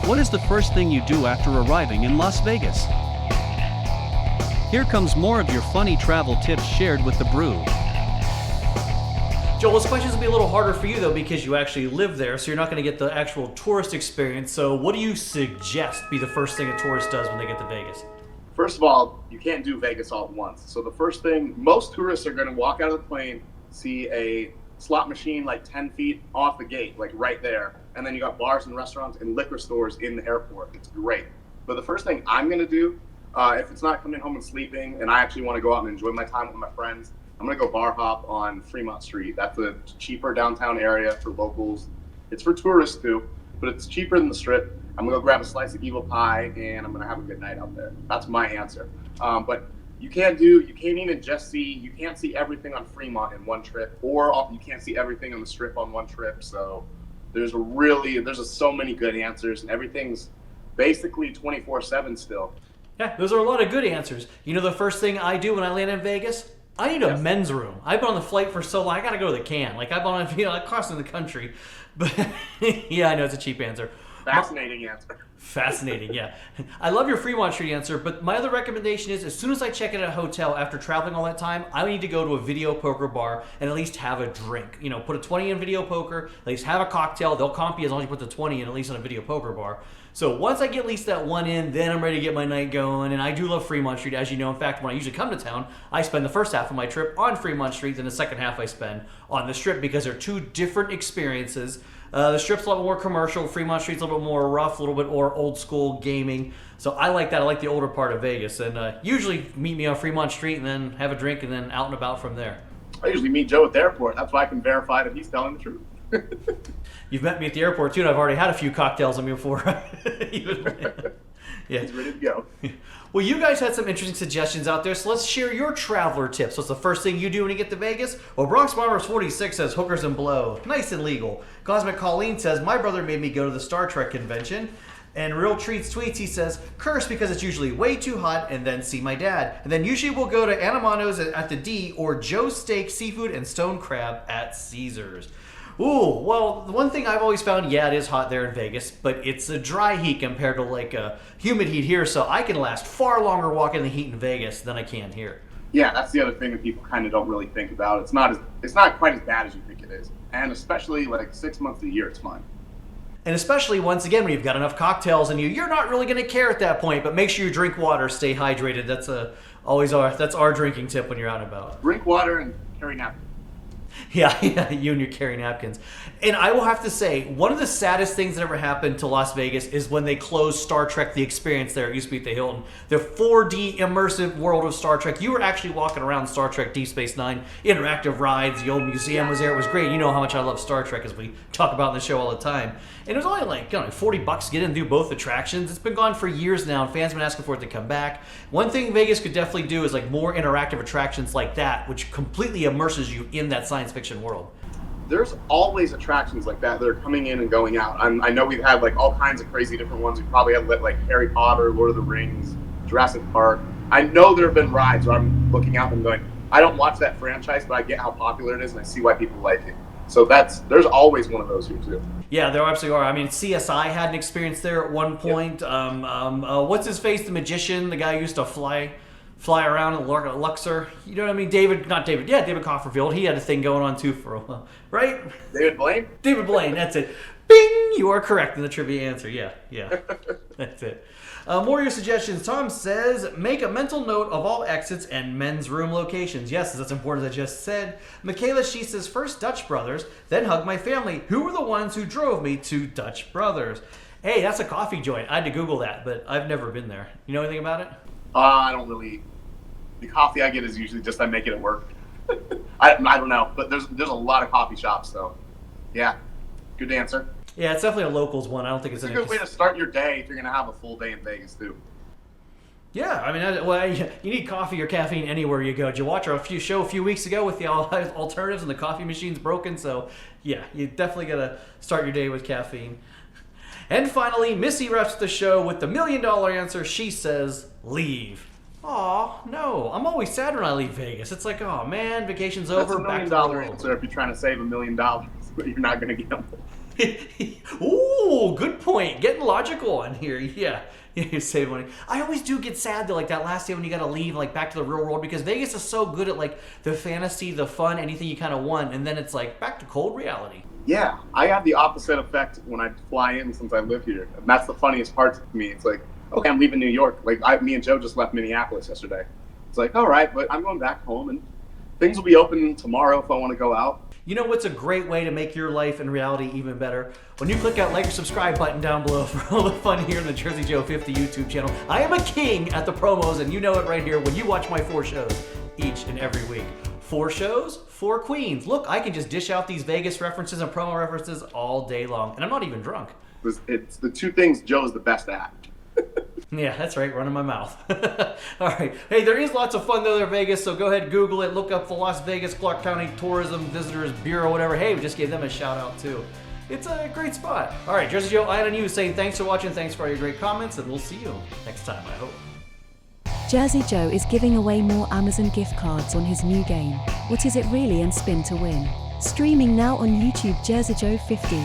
What is the first thing you do after arriving in Las Vegas? Here comes more of your funny travel tips shared with the Brew. Joel, this question will be a little harder for you, though, because you actually live there, so you're not going to get the actual tourist experience. So what do you suggest be the first thing a tourist does when they get to Vegas? First of all, you can't do Vegas all at once. So the first thing, most tourists are going to walk out of the plane, see a slot machine like 10 feet off the gate, like right there. And then you got bars and restaurants and liquor stores in the airport. It's great. But the first thing I'm going to do, if it's not coming home and sleeping and I actually want to go out and enjoy my time with my friends, I'm going to go bar hop on Fremont Street. That's a cheaper downtown area for locals. It's for tourists too, but it's cheaper than the Strip. I'm going to go grab a slice of evil pie and I'm going to have a good night out there. That's my answer. But you can't even just you can't see everything on Fremont in one trip, or you can't see everything on the Strip on one trip. So there's so many good answers, and everything's basically 24/7 still. Yeah, those are a lot of good answers. You know the first thing I do when I land in Vegas? I need a men's room. I've been on the flight for so long, I gotta go to the can. Like, I've been on, crossing the country. But, yeah, I know it's a cheap answer. Fascinating answer. Fascinating, yeah. I love your Fremont Street answer, but my other recommendation is as soon as I check in at a hotel after traveling all that time, I need to go to a video poker bar and at least have a drink. You know, put a 20 in video poker, at least have a cocktail. They'll comp you as long as you put the 20 in, at least on a video poker bar. So once I get at least that one in, then I'm ready to get my night going. And I do love Fremont Street, as you know. In fact, when I usually come to town, I spend the first half of my trip on Fremont Street, then the second half I spend on the Strip because they're two different experiences. The Strip's a little more commercial. Fremont Street's a little bit more rough, a little bit more old school gaming. So I like that. I like the older part of Vegas. And usually meet me on Fremont Street and then have a drink and then out and about from there. I usually meet Joe at the airport. That's why I can verify that he's telling the truth. You've met me at the airport too, and I've already had a few cocktails on me before. Yeah. He's ready to go. Well, you guys had some interesting suggestions out there, so let's share your traveler tips. What's the first thing you do when you get to Vegas? Well, Bronx Bombers 46 says hookers and blow. Nice and legal. Cosmic Colleen says, my brother made me go to the Star Trek convention. And Real Treats tweets, he says, curse because it's usually way too hot, and then see my dad. And then usually we'll go to Anamano's at the D or Joe's Steak, Seafood, and Stone Crab at Caesars. Ooh, well, the one thing I've always found, yeah, it is hot there in Vegas, but it's a dry heat compared to like a humid heat here, so I can last far longer walking in the heat in Vegas than I can here. Yeah, that's the other thing that people kind of don't really think about. It's not quite as bad as you think it is, and especially like 6 months a year, it's fine. And especially once again when you've got enough cocktails in you, you're not really going to care at that point. But make sure you drink water, stay hydrated. That's our drinking tip when you're out and about. Drink water and carry napkins. Yeah, you and your carry napkins. And I will have to say, one of the saddest things that ever happened to Las Vegas is when they closed Star Trek The Experience there. It used to be at the Hilton. The 4D immersive world of Star Trek. You were actually walking around Star Trek Deep Space Nine, interactive rides. The old museum was there. It was great. You know how much I love Star Trek, as we talk about in the show all the time. And it was only like $40 to get in and do both attractions. It's been gone for years now, and fans have been asking for it to come back. One thing Vegas could definitely do is like more interactive attractions like that, which completely immerses you in that science fiction world. There's always attractions like that are coming in and going out. I know we've had like all kinds of crazy different ones. We probably had like Harry Potter, Lord of the Rings, Jurassic Park. I know there have been rides where I'm looking out and going, I don't watch that franchise, but I get how popular it is and I see why people like it. So there's always one of those here too. Yeah, there absolutely are. I mean, CSI had an experience there at one point. Yep. What's his face? The magician, the guy who used to fly around at Luxor. You know what I mean? David Copperfield. He had a thing going on too for a while, right? David Blaine? David Blaine, that's it. Bing! You are correct in the trivia answer. Yeah. That's it. More of your suggestions. Tom says, make a mental note of all exits and men's room locations. Yes, that's important as I just said. Michaela, she says, first Dutch Brothers, then hug my family. Who were the ones who drove me to Dutch Brothers? Hey, that's a coffee joint. I had to Google that, but I've never been there. You know anything about it? I don't really. The coffee I get is usually just I make it at work. I don't know, but there's a lot of coffee shops, so yeah, good answer. Yeah, it's definitely a locals one. I don't think it's a good way to start your day if you're gonna have a full day in Vegas too. Yeah, I mean, you need coffee or caffeine anywhere you go. Did you watch our show a few weeks ago with the alternatives and the coffee machine's broken? So yeah, you definitely gotta start your day with caffeine. And finally, Missy wraps the show with the $1 million answer. She says, leave. Aw, no. I'm always sad when I leave Vegas. It's like, oh man, vacation's over. That's $1 million answer if you're trying to save $1 million, but you're not going to get them. Ooh, good point. Getting logical on here. Yeah. You save money. I always do get sad though, like that last day when you gotta leave, like back to the real world, because Vegas is so good at like the fantasy, the fun, anything you kind of want, and then it's like back to cold reality. Yeah, I have the opposite effect when I fly in since I live here. And that's the funniest part to me. It's like, okay, I'm leaving New York. Like me and Joe just left Minneapolis yesterday. It's like, all right, but I'm going back home, and things will be open tomorrow if I want to go out. You know what's a great way to make your life and reality even better? When you click that like or subscribe button down below for all the fun here in the Jersey Joe 50 YouTube channel. I am a king at the promos, and you know it right here when you watch my 4 shows each and every week. 4 shows, 4 queens. Look, I can just dish out these Vegas references and promo references all day long, and I'm not even drunk. It's the 2 things Joe is the best at. Yeah, that's right, running my mouth. All right. Hey, there is lots of fun though there in Vegas, so go ahead, Google it, look up the Las Vegas Clark County Tourism Visitors Bureau, whatever. Hey, we just gave them a shout out too. It's a great spot. All right, Jersey Joe, I on you saying thanks for watching, thanks for all your great comments, and we'll see you next time, I hope. Jersey Joe is giving away more Amazon gift cards on his new game, What Is It Really and Spin to Win. Streaming now on YouTube, Jersey Joe 50.